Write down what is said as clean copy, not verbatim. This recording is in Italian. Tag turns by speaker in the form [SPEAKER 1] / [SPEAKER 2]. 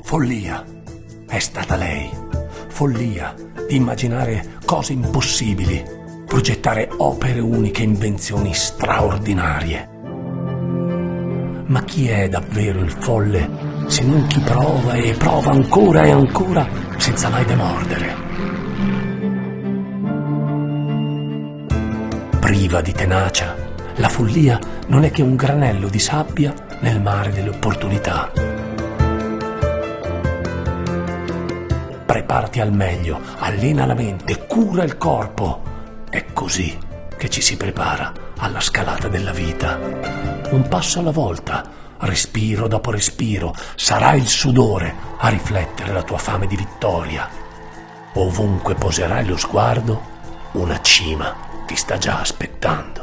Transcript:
[SPEAKER 1] Follia. È stata lei. Follia di immaginare cose impossibili, progettare opere uniche, invenzioni straordinarie. Ma chi è davvero il folle se non chi prova e prova ancora e ancora senza mai demordere? Priva di tenacia, la follia non è che un granello di sabbia nel mare delle opportunità. Preparati al meglio, allena la mente, cura il corpo. È così che ci si prepara alla scalata della vita. Un passo alla volta, respiro dopo respiro, sarà il sudore a riflettere la tua fame di vittoria. Ovunque poserai lo sguardo, una cima ti sta già aspettando.